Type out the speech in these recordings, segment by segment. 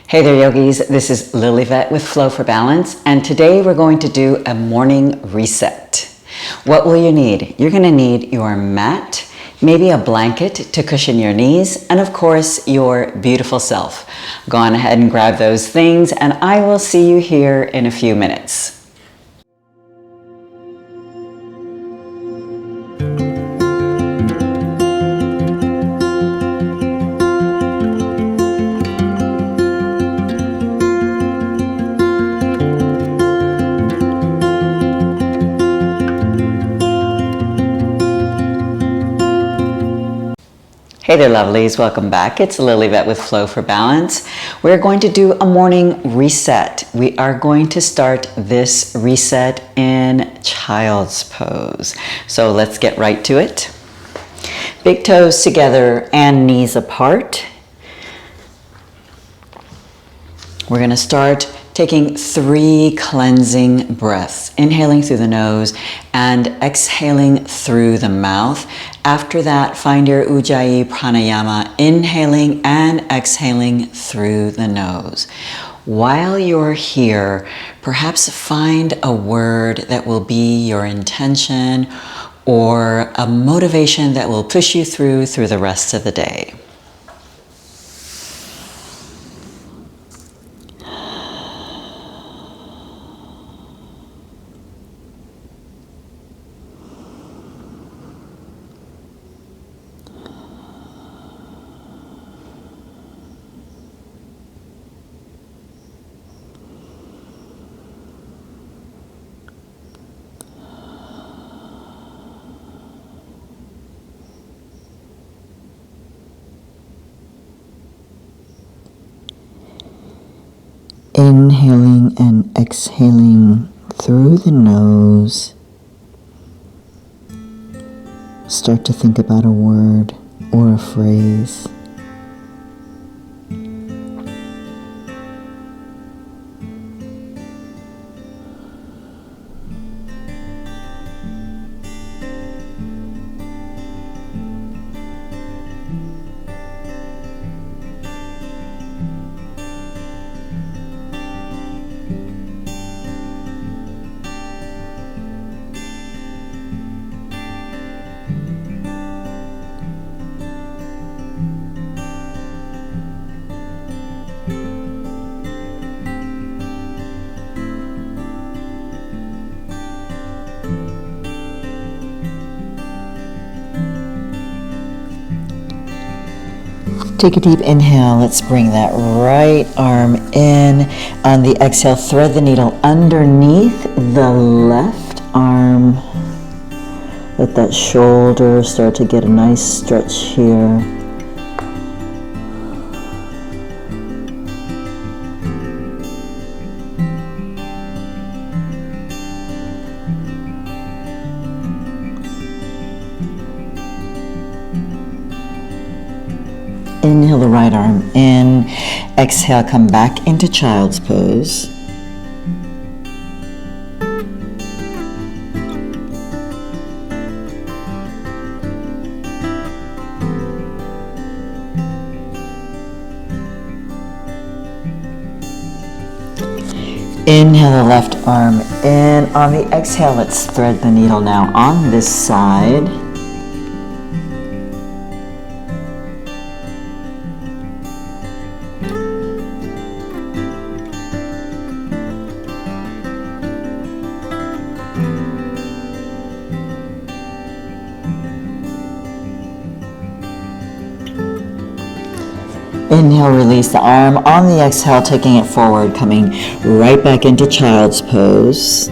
Hey there, yogis. This is Lillyvette with Flow for Balance, and today we're going to do a morning reset. What will you need? You're going to need your mat, maybe a blanket to cushion your knees, and of course, your beautiful self. Go on ahead and grab those things, and I will see you here in a few minutes. Hey there, lovelies. Welcome back. It's Lillyvette with Flow for Balance. We're going to do a morning reset. We are going to start this reset in child's pose. So let's get right to it. Big toes together and knees apart. We're going to start taking 3 cleansing breaths, inhaling through the nose and exhaling through the mouth. After that, find your Ujjayi pranayama, inhaling and exhaling through the nose. While you're here, perhaps find a word that will be your intention or a motivation that will push you through the rest of the day. Inhaling and exhaling through the nose. Start to think about a word or a phrase. Take a deep inhale. Let's bring that right arm in. On the exhale, thread the needle underneath the left arm. Let that shoulder start to get a nice stretch here. Inhale the right arm in. Exhale, come back into child's pose. Inhale the left arm in. On the exhale, let's thread the needle now on this side. Inhale, release the arm. On the exhale, taking it forward, coming right back into child's pose.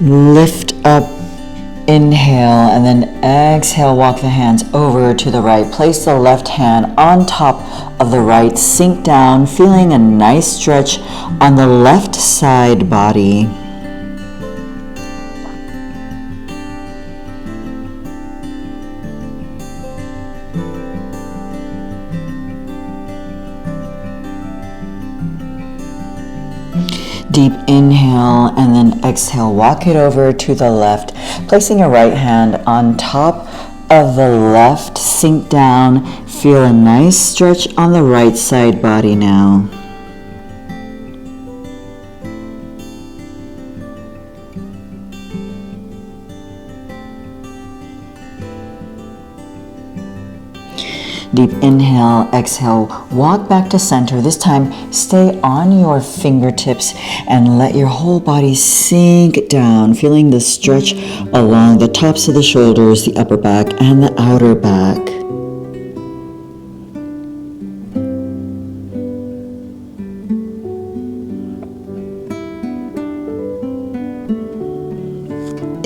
Lift up, inhale, and then exhale, walk the hands over to the right. Place the left hand on top of the right, sink down, feeling a nice stretch on the left side body. Deep inhale and then exhale, walk it over to the left, placing your right hand on top of the left, sink down, feel a nice stretch on the right side body now. Deep inhale, exhale, walk back to center. This time, stay on your fingertips and let your whole body sink down, feeling the stretch along the tops of the shoulders, the upper back, and the outer back.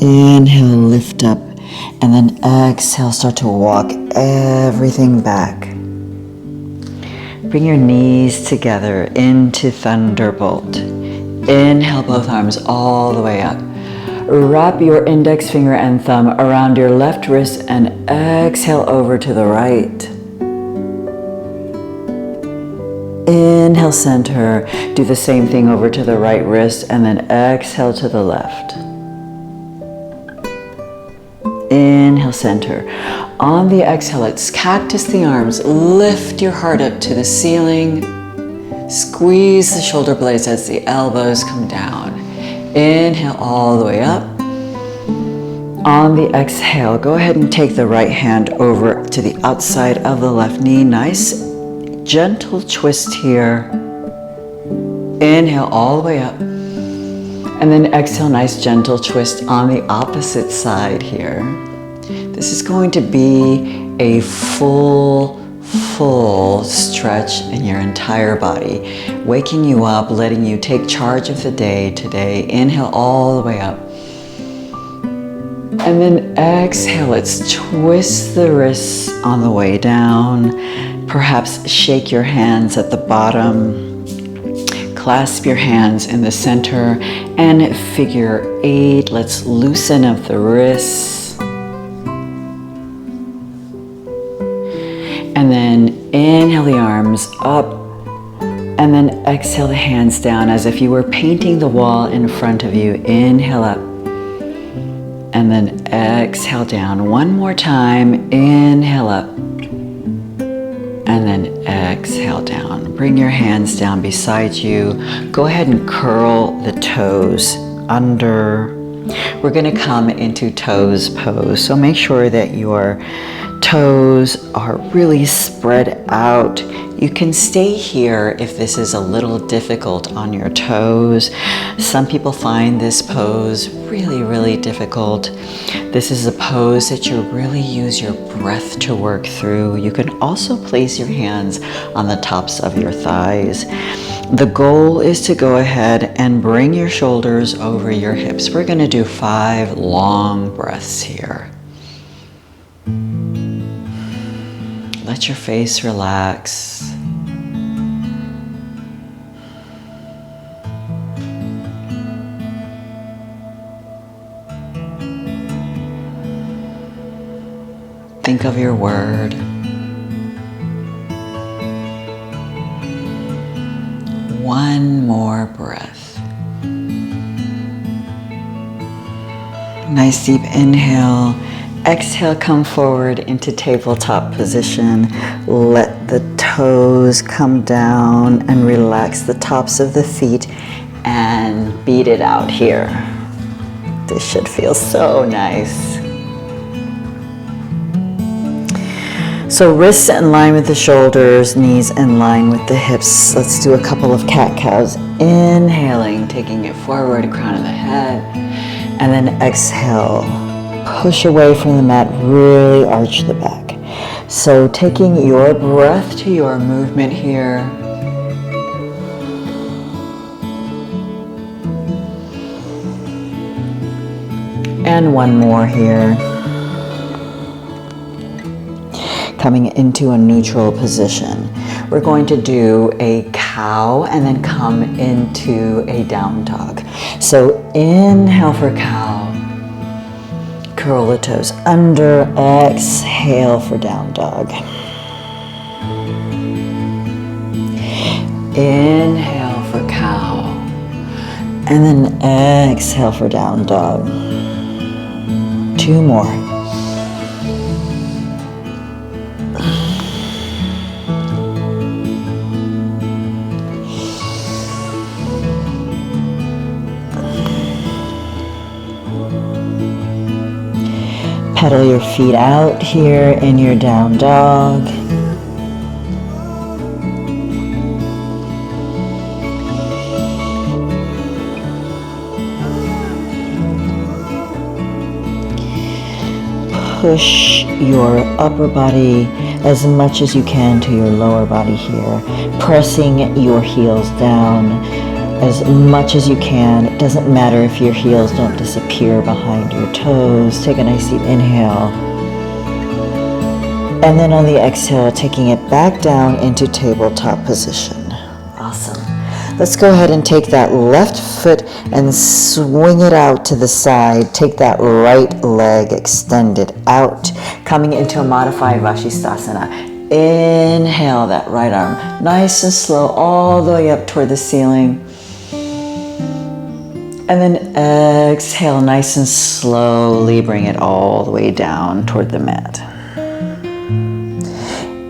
Inhale, lift up. And then exhale, start to walk everything back. Bring your knees together into Thunderbolt. Inhale, both arms all the way up. Wrap your index finger and thumb around your left wrist and exhale over to the right. Inhale, center. Do the same thing over to the right wrist and then exhale to the left. Inhale, center. On the exhale, let's cactus the arms. Lift your heart up to the ceiling. Squeeze the shoulder blades as the elbows come down. Inhale all the way up. On the exhale, go ahead and take the right hand over to the outside of the left knee. Nice, gentle twist here. Inhale all the way up. And then exhale, nice gentle twist on the opposite side here. This is going to be a full stretch in your entire body, waking you up, letting you take charge of the day today. Inhale all the way up. And then exhale, let's twist the wrists on the way down. Perhaps shake your hands at the bottom. Clasp your hands in the center and figure 8. Let's loosen up the wrists. And then inhale the arms up and then exhale the hands down as if you were painting the wall in front of you. Inhale up and then exhale down. One more time. Inhale up and then exhale down. Bring your hands down beside you. Go ahead and curl the toes under. We're going to come into toes pose. So make sure that your toes are really spread out. You can stay here if this is a little difficult on your toes. Some people find this pose really difficult. This is a pose that you really use your breath to work through. You can also place your hands on the tops of your thighs. The goal is to go ahead and bring your shoulders over your hips. We're going to do 5 long breaths here. Let your face relax. Think of your word. One more breath. Nice deep inhale. Exhale, come forward into tabletop position. Let the toes come down and relax the tops of the feet and beat it out here. This should feel so nice. So wrists in line with the shoulders, knees in line with the hips. Let's do a couple of cat-cows. Inhaling, taking it forward, crown of the head. And then exhale. Push away from the mat, really arch the back. So taking your breath to your movement here. And one more here. Coming into a neutral position. We're going to do a cow and then come into a down dog. So inhale for cow. Curl the toes under. Exhale for down dog. Inhale for cow. And then exhale for down dog. 2 more. Pedal your feet out here in your down dog. Push your upper body as much as you can to your lower body here, pressing your heels down as much as you can. It doesn't matter if your heels don't disappear behind your toes. Take a nice deep inhale. And then on the exhale, taking it back down into tabletop position. Awesome. Let's go ahead and take that left foot and swing it out to the side. Take that right leg extended out, coming into a modified Vashisthasana. Inhale that right arm, nice and slow, all the way up toward the ceiling. And then exhale, nice and slowly, bring it all the way down toward the mat.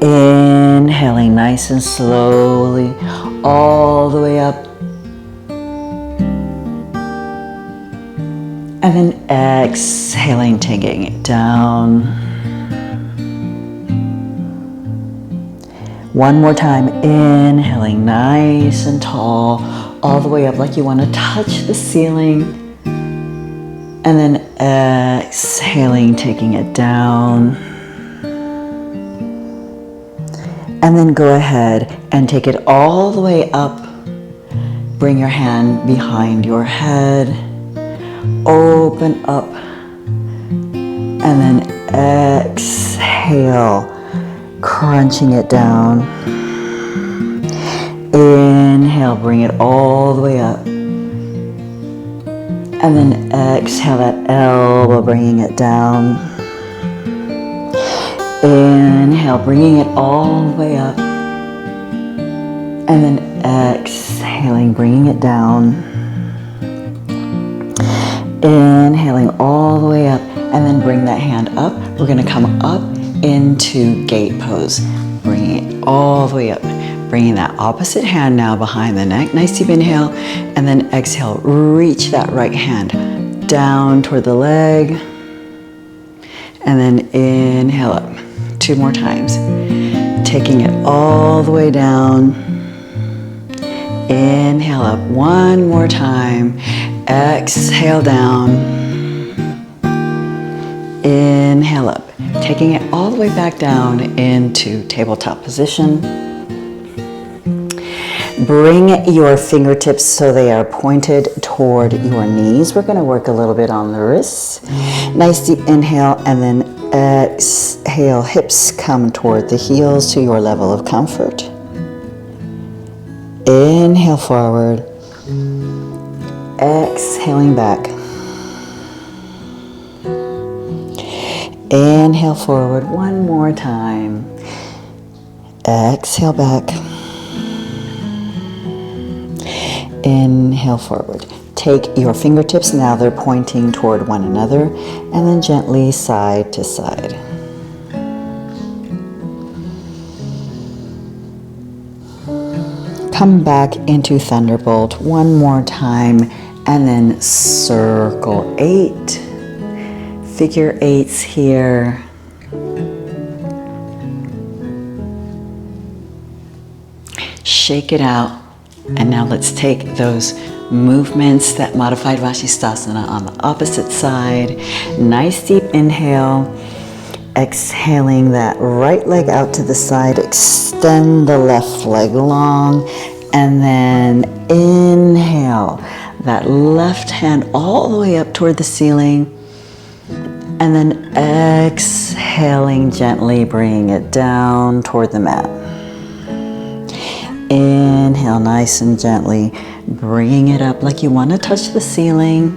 Inhaling nice and slowly, all the way up. And then exhaling, taking it down. One more time, inhaling nice and tall, all the way up like you want to touch the ceiling. And then exhaling, taking it down. And then go ahead and take it all the way up. Bring your hand behind your head. Open up. And then exhale, crunching it down. Inhale, bring it all the way up. And then exhale that elbow, bringing it down. Inhale, bringing it all the way up. And then exhaling, bringing it down. Inhaling all the way up. And then bring that hand up. We're going to come up into gate pose. Bringing it all the way up. Bringing that opposite hand now behind the neck. Nice deep inhale. And then exhale, reach that right hand down toward the leg. And then inhale up. 2 more times. Taking it all the way down. Inhale up 1 more time. Exhale down. Inhale up. Taking it all the way back down into tabletop position. Bring your fingertips so they are pointed toward your knees. We're going to work a little bit on the wrists. Nice deep inhale, and then exhale, hips come toward the heels to your level of comfort. Inhale forward. Exhaling back. Inhale forward 1 more time. Exhale back. Inhale forward. Take your fingertips, now they're pointing toward one another, and then gently side to side. Come back into Thunderbolt 1 more time, and then circle 8. Figure 8s here. Shake it out. And now let's take those movements, that modified Vashisthasana on the opposite side. Nice deep inhale. Exhaling that right leg out to the side. Extend the left leg long. And then inhale. That left hand all the way up toward the ceiling. And then exhaling gently, bringing it down toward the mat. Inhale nice and gently, bringing it up like you want to touch the ceiling.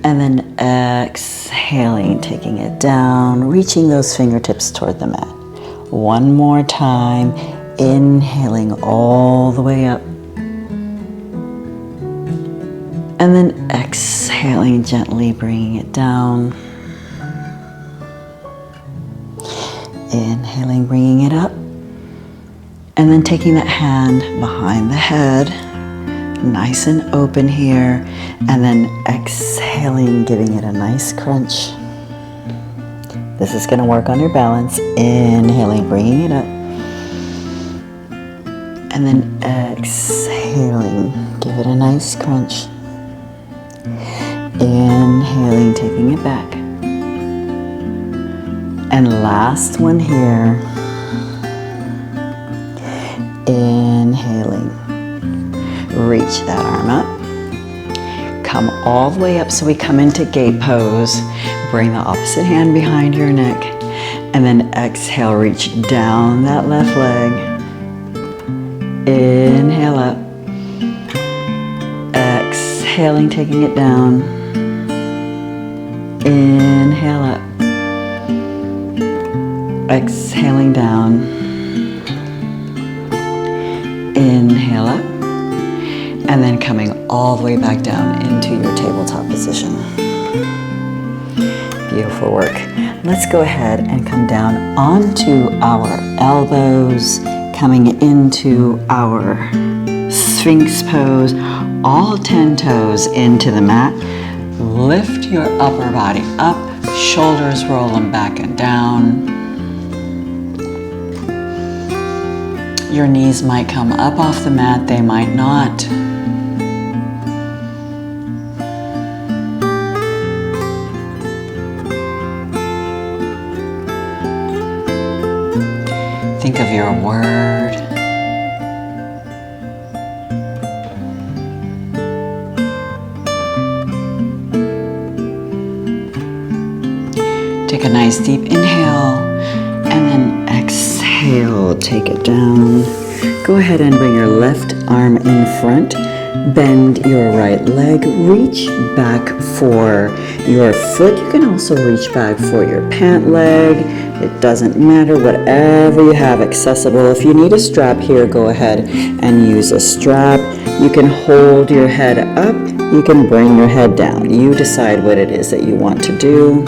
And then exhaling, taking it down, reaching those fingertips toward the mat. 1 more time, inhaling all the way up. And then exhaling, gently bringing it down. Inhaling, bringing it up. And then taking that hand behind the head, nice and open here. And then exhaling, giving it a nice crunch. This is going to work on your balance. Inhaling, bringing it up. And then exhaling, give it a nice crunch. Inhaling, taking it back. And last one here. Inhaling, reach that arm up. Come all the way up so we come into gate pose. Bring the opposite hand behind your neck. And then exhale, reach down that left leg. Inhale up. Exhaling, taking it down. Inhale up. Exhaling down. Inhale up. And then coming all the way back down into your tabletop position. Beautiful work. Let's go ahead and come down onto our elbows, coming into our Sphinx pose, all 10 toes into the mat. Lift your upper body up, shoulders rolling back and down. Your knees might come up off the mat, they might not. Think of your word. Take a nice deep inhale and then exhale, take it down. Go ahead and bring your left arm in front. Bend your right leg, reach back for your foot. You can also reach back for your pant leg. It doesn't matter, whatever you have accessible. If you need a strap here, go ahead and use a strap. You can hold your head up. You can bring your head down. You decide what it is that you want to do.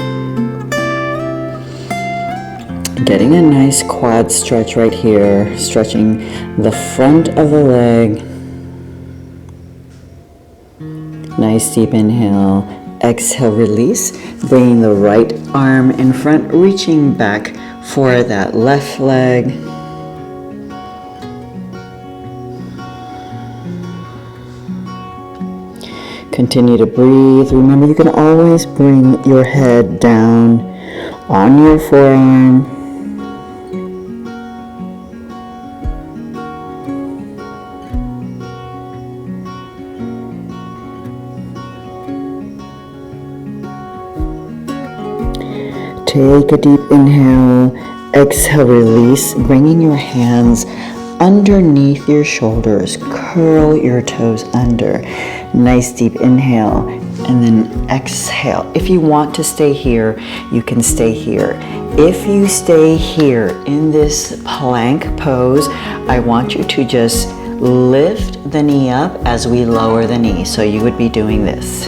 Getting a nice quad stretch right here, stretching the front of the leg. Nice deep inhale. Exhale, release. Bringing the right arm in front, reaching back for that left leg. Continue to breathe. Remember, you can always bring your head down on your forearm. Take a deep inhale, exhale, release, bringing your hands underneath your shoulders, curl your toes under. Nice deep inhale, and then exhale. If you want to stay here, you can stay here. If you stay here in this plank pose, I want you to just lift the knee up as we lower the knee. So you would be doing this.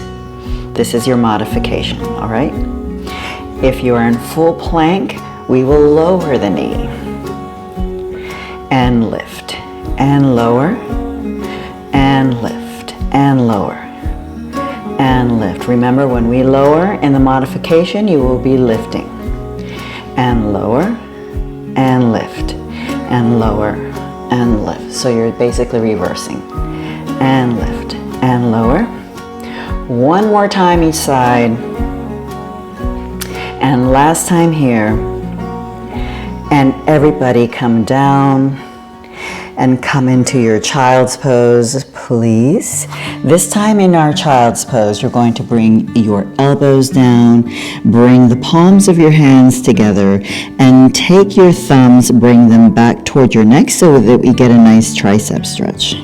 This is your modification, all right? If you are in full plank, we will lower the knee and lift and lower and lift and lower and lift. Remember, when we lower in the modification, you will be lifting and lower and lift and lower and lift. So you're basically reversing and lift and lower. One more time each side. And last time here, and everybody come down and come into your child's pose, please. This time in our child's pose, you're going to bring your elbows down, bring the palms of your hands together, and take your thumbs, bring them back toward your neck so that we get a nice tricep stretch.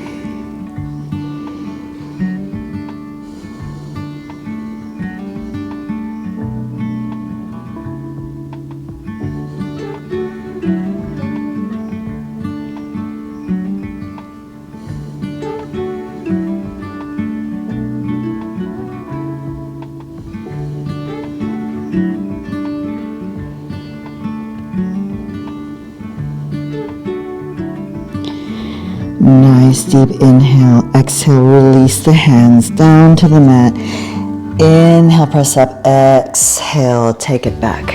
nice deep inhale. Exhale, release the hands down to the mat. Inhale, press up. Exhale, take it back.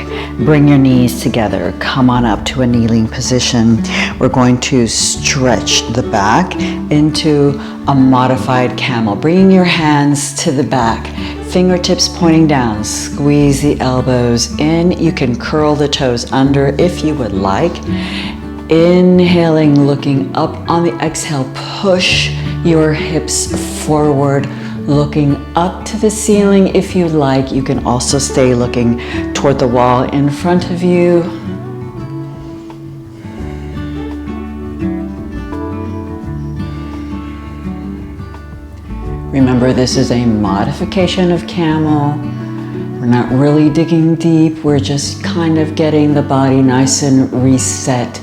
Bring your knees together. Come on up to a kneeling position. We're going to stretch the back into a modified camel. Bringing your hands to the back. Fingertips pointing down. Squeeze the elbows in. You can curl the toes under if you would like. Inhaling, looking up on the exhale. Push your hips forward. Looking up to the ceiling if you'd like. You can also stay looking toward the wall in front of you. Remember, this is a modification of camel. We're not really digging deep. We're just kind of getting the body nice and reset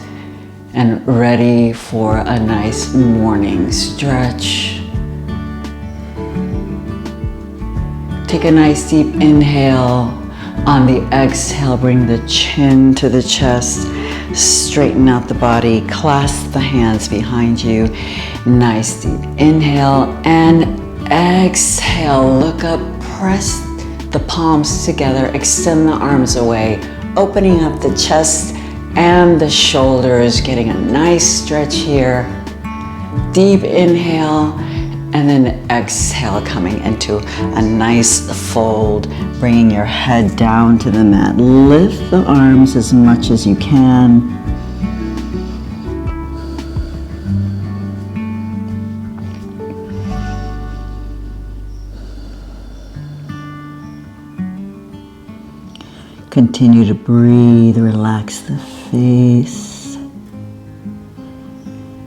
and ready for a nice morning stretch. Take a nice deep inhale. On the exhale, bring the chin to the chest. Straighten out the body. Clasp the hands behind you. Nice deep inhale and exhale. Look up, press the palms together. Extend the arms away. Opening up the chest and the shoulders. Getting a nice stretch here. Deep inhale. And then exhale, coming into a nice fold, bringing your head down to the mat. Lift the arms as much as you can. Continue to breathe, relax the face.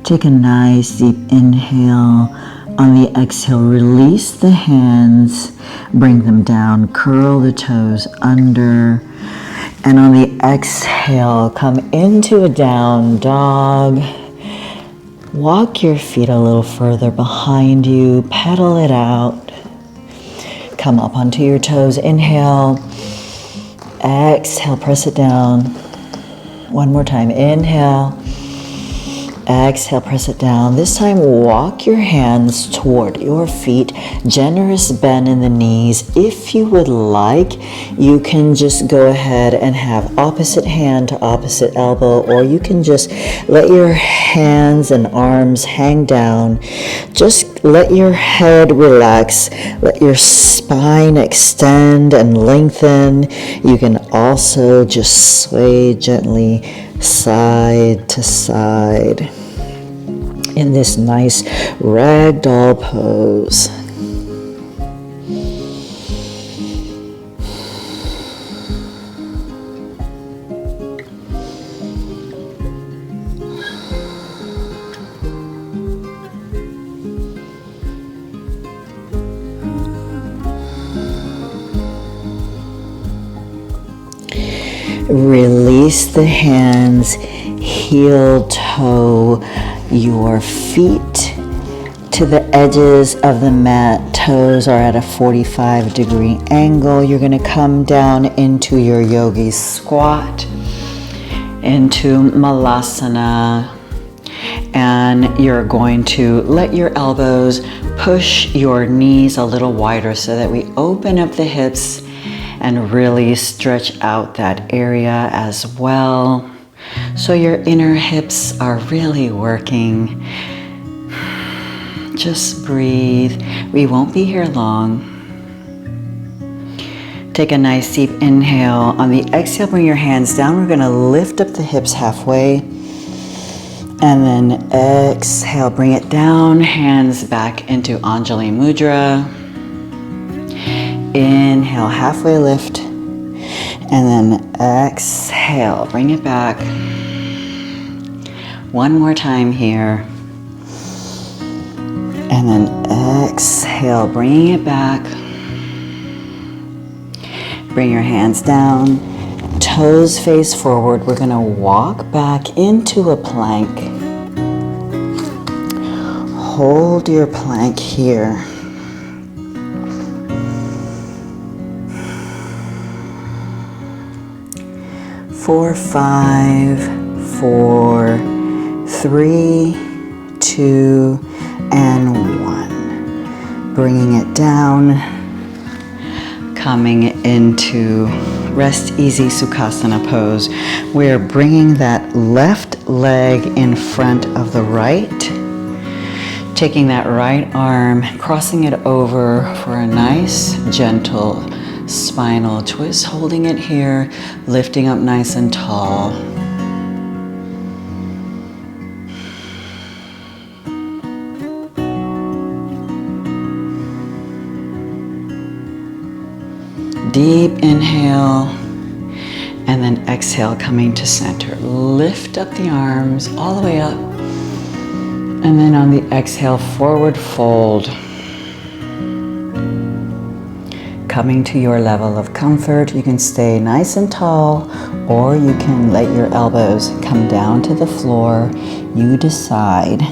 Take a nice deep inhale. On the exhale, release the hands, bring them down, curl the toes under. And on the exhale, come into a down dog. Walk your feet a little further behind you, pedal it out. Come up onto your toes, inhale. Exhale, press it down. One more time, inhale. Exhale, press it down. This time, walk your hands toward your feet. Generous bend in the knees. If you would like, you can just go ahead and have opposite hand to opposite elbow, or you can just let your hands and arms hang down. Just let your head relax. Let your spine extend and lengthen. You can also just sway gently side to side in this nice ragdoll pose. Release the hands, heel toe your feet to the edges of the mat. Toes are at a 45-degree angle. You're going to come down into your yogi squat, into malasana, and you're going to let your elbows push your knees a little wider so that we open up the hips and really stretch out that area as well. So your inner hips are really working. Just breathe. We won't be here long. Take a nice deep inhale. On the exhale, bring your hands down. We're going to lift up the hips halfway. And then exhale, bring it down. Hands back into Anjali Mudra. Inhale, halfway lift, and then exhale, bring it back. One more time here. And then exhale, bringing it back. Bring your hands down, toes face forward. We're going to walk back into a plank. Hold your plank here. 4, 5, 4, 3, 2, 2, and 1. Bringing it down, coming into Rest Easy Sukhasana pose. We're bringing that left leg in front of the right, taking that right arm, crossing it over for a nice, gentle spinal twist, holding it here, lifting up nice and tall. Deep inhale, and then exhale, coming to center. Lift up the arms all the way up, and then on the exhale, forward fold. Coming to your level of comfort, you can stay nice and tall, or you can let your elbows come down to the floor. You decide.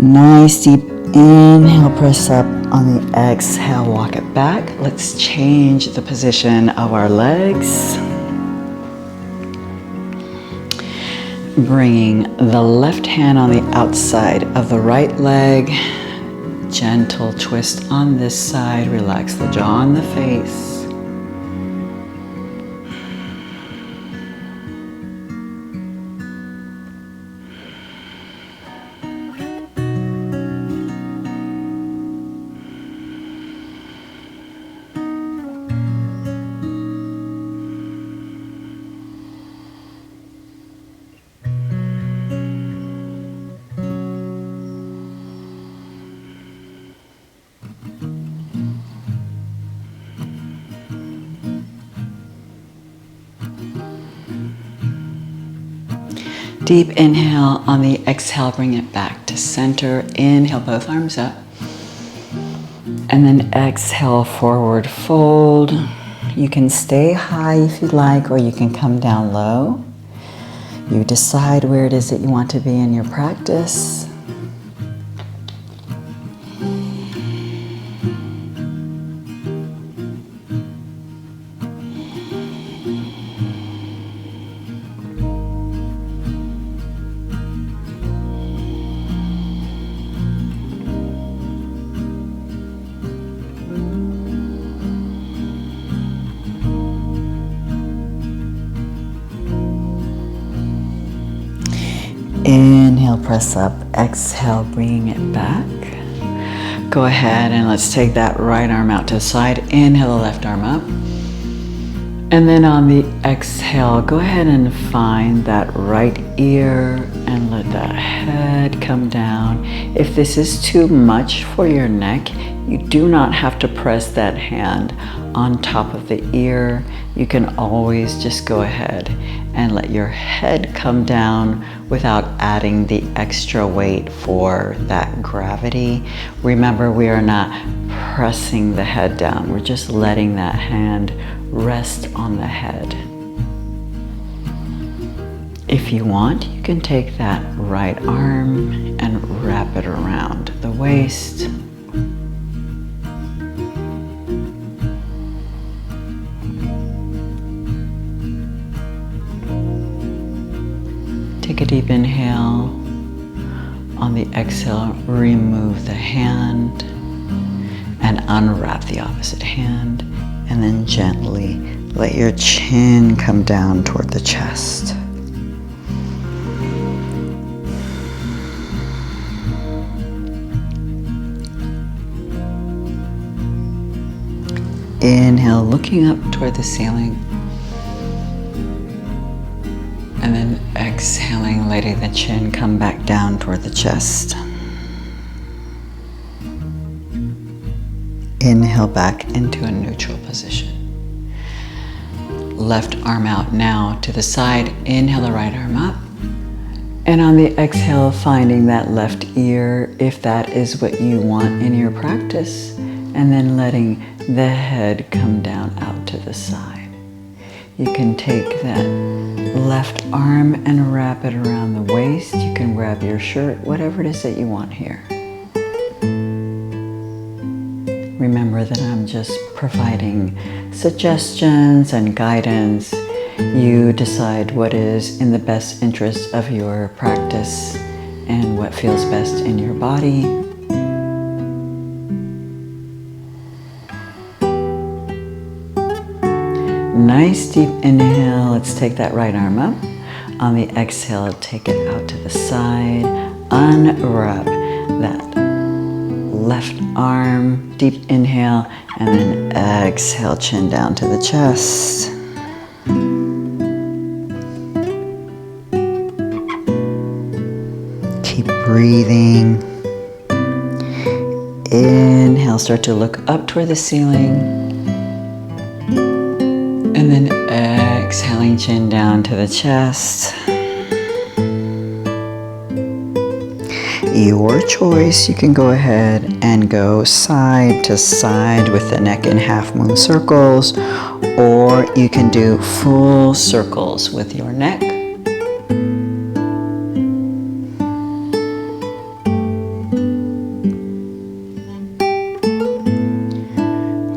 Nice deep inhale, press up. On the exhale, walk it back. Let's change the position of our legs. Bringing the left hand on the outside of the right leg. Gentle twist on this side. Relax the jaw on the face. Deep inhale. On the exhale, bring it back to center. Inhale, both arms up. And then exhale, forward fold. You can stay high if you'd like, or you can come down low. You decide where it is that you want to be in your practice. Inhale, press up. Exhale, bringing it back. Go ahead and let's take that right arm out to the side. Inhale, the left arm up. And then on the exhale, go ahead and find that right ear and let that head come down. If this is too much for your neck, you do not have to press that hand on top of the ear. You can always just go ahead and let your head come down without adding the extra weight for that gravity. Remember, we are not pressing the head down. We're just letting that hand rest on the head. If you want, you can take that right arm and wrap it around the waist. Take a deep inhale. On the exhale, remove the hand and unwrap the opposite hand, and then gently let your chin come down toward the chest. Inhale, looking up toward the ceiling. And then exhaling, letting the chin come back down toward the chest. Inhale back into a neutral position. Left arm out now to the side. Inhale the right arm up. And on the exhale, finding that left ear, if that is what you want in your practice. And then letting the head come down out to the side. You can take that left arm and wrap it around the waist. You can grab your shirt, whatever it is that you want here. Remember that I'm just providing suggestions and guidance. You decide what is in the best interest of your practice and what feels best in your body. Nice deep inhale. Let's take that right arm up. On the exhale, take it out to the side. Unwrap that left arm. Deep inhale, and then exhale, chin down to the chest. Keep breathing. Inhale, start to look up toward the ceiling. And then exhaling, chin down to the chest. Your choice. You can go ahead and go side to side with the neck in half moon circles, or you can do full circles with your neck.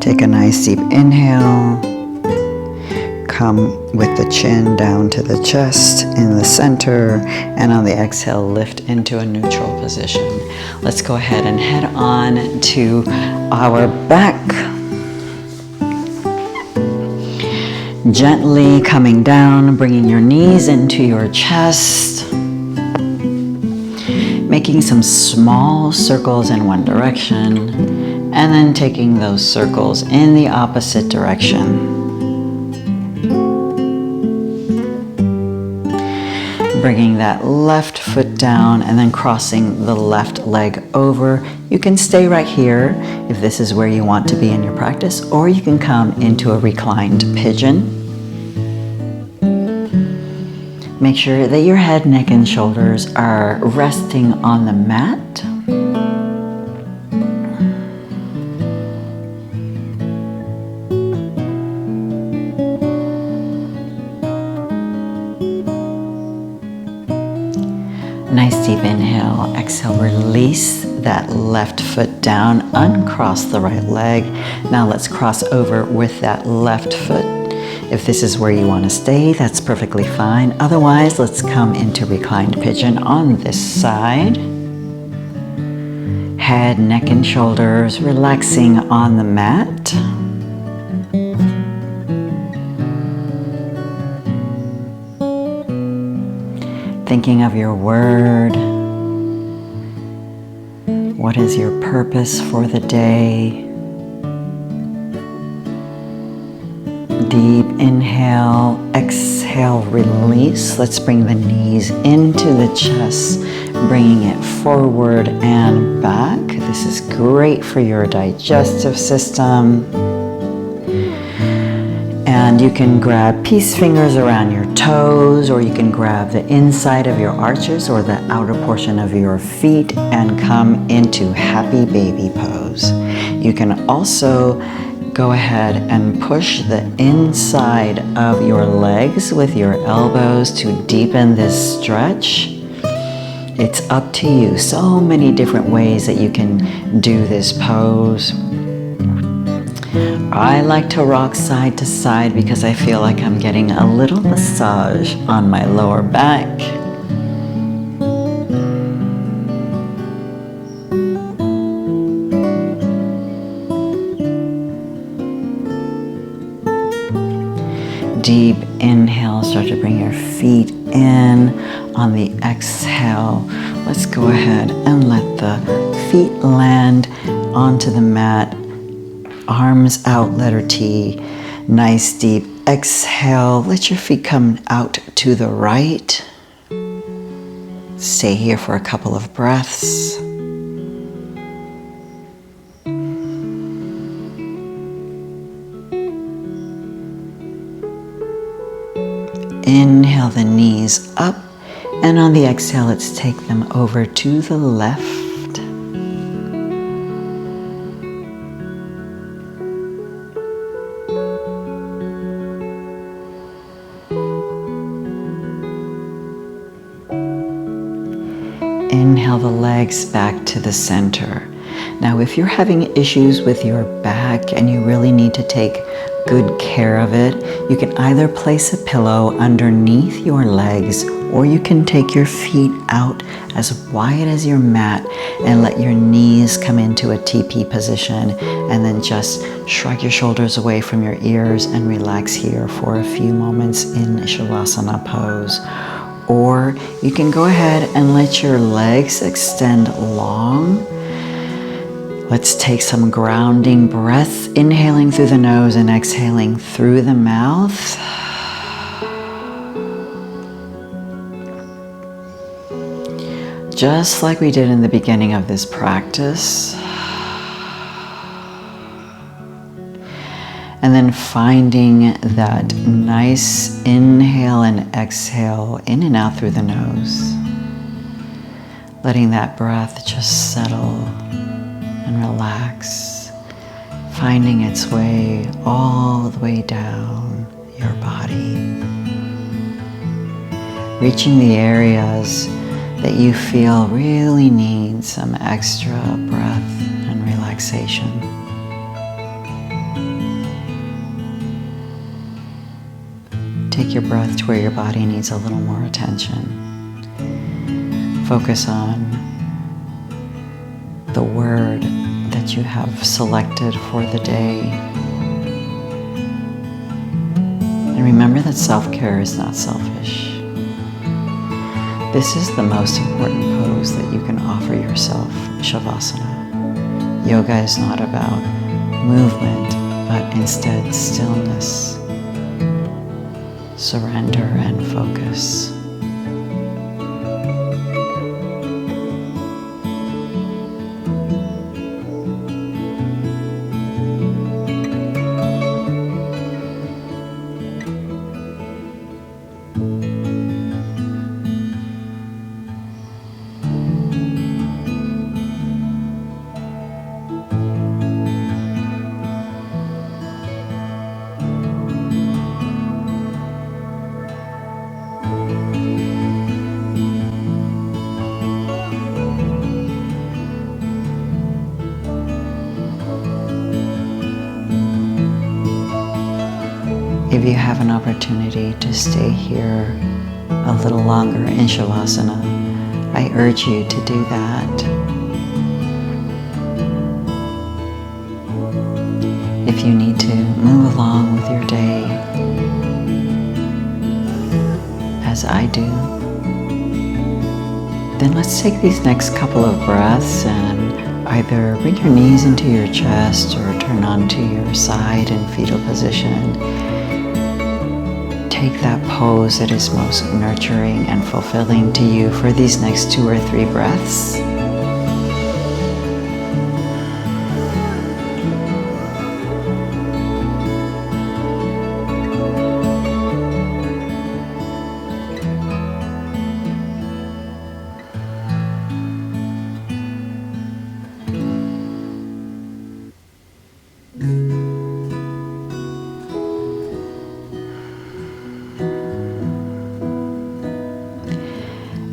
Take a nice deep inhale. Come with the chin down to the chest in the center, and on the exhale, lift into a neutral position. Let's go ahead and head on to our back. Gently coming down, bringing your knees into your chest, making some small circles in one direction, and then taking those circles in the opposite direction. Bringing that left foot down and then crossing the left leg over. You can stay right here if this is where you want to be in your practice, or you can come into a reclined pigeon. Make sure that your head, neck, and shoulders are resting on the mat. Nice deep inhale. Exhale, release that left foot down, uncross the right leg. Now let's cross over with that left foot. If this is where you want to stay, that's perfectly fine. Otherwise, let's come into reclined pigeon on this side. Head, neck, and shoulders relaxing on the mat. Thinking of your word. What is your purpose for the day? Deep inhale, exhale, release. Let's bring the knees into the chest, bringing it forward and back. This is great for your digestive system. And you can grab peace fingers around your toes, or you can grab the inside of your arches or the outer portion of your feet and come into happy baby pose. You can also go ahead and push the inside of your legs with your elbows to deepen this stretch. It's up to you. So many different ways that you can do this pose. I like to rock side to side because I feel like I'm getting a little massage on my lower back. Deep inhale, start to bring your feet in. On the exhale, let's go ahead and let the feet land onto the mat. Arms out, letter T. Nice deep exhale. Let your feet come out to the right. Stay here for a couple of breaths. Inhale the knees up, and on the exhale, let's take them over to the left. inhale the legs back to the center. Now, if you're having issues with your back and you really need to take good care of it, you can either place a pillow underneath your legs, or you can take your feet out as wide as your mat and let your knees come into a TP position, and then just shrug your shoulders away from your ears and relax here for a few moments in Shavasana pose. Or you can go ahead and let your legs extend long. Let's take some grounding breaths, inhaling through the nose and exhaling through the mouth. Just like we did in the beginning of this practice. And then finding that nice inhale and exhale in and out through the nose. Letting that breath just settle and relax, finding its way all the way down your body, reaching the areas that you feel really need some extra breath and relaxation. Take your breath to where your body needs a little more attention. Focus on the word that you have selected for the day. And remember that self-care is not selfish. This is the most important pose that you can offer yourself, Shavasana. Yoga is not about movement, but instead stillness, surrender, and focus. If you have an opportunity to stay here a little longer in Shavasana, I urge you to do that. If you need to move along with your day, as I do, then let's take these next couple of breaths and either bring your knees into your chest or turn onto your side in fetal position. Take that pose that is most nurturing and fulfilling to you for these next 2 or 3 breaths.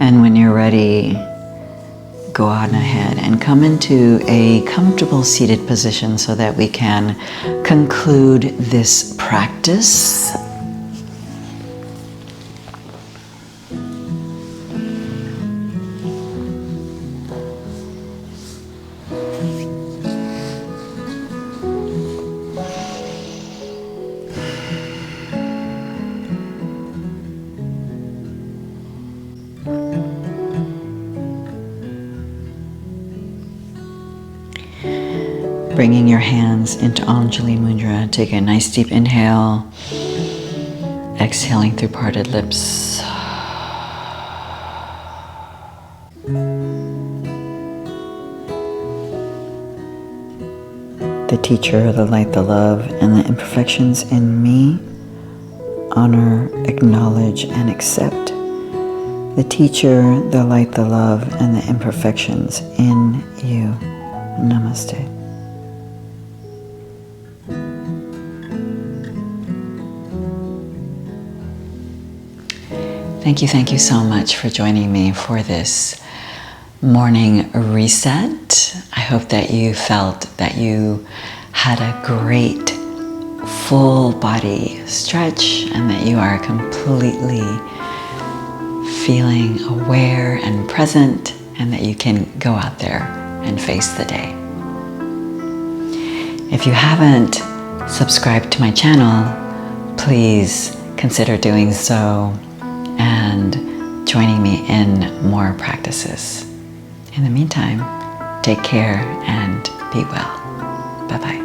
And when you're ready, go on ahead and come into a comfortable seated position so that we can conclude this practice. Bringing your hands into Anjali Mudra, take a nice deep inhale, exhaling through parted lips. The teacher, the light, the love, and the imperfections in me, honor, acknowledge, and accept. The teacher, the light, the love, and the imperfections in you. Namaste. Thank you so much for joining me for this morning reset. I hope that you felt that you had a great full body stretch and that you are completely feeling aware and present, and that you can go out there and face the day. If you haven't subscribed to my channel, please consider doing so and joining me in more practices. In the meantime, take care and be well. Bye-bye.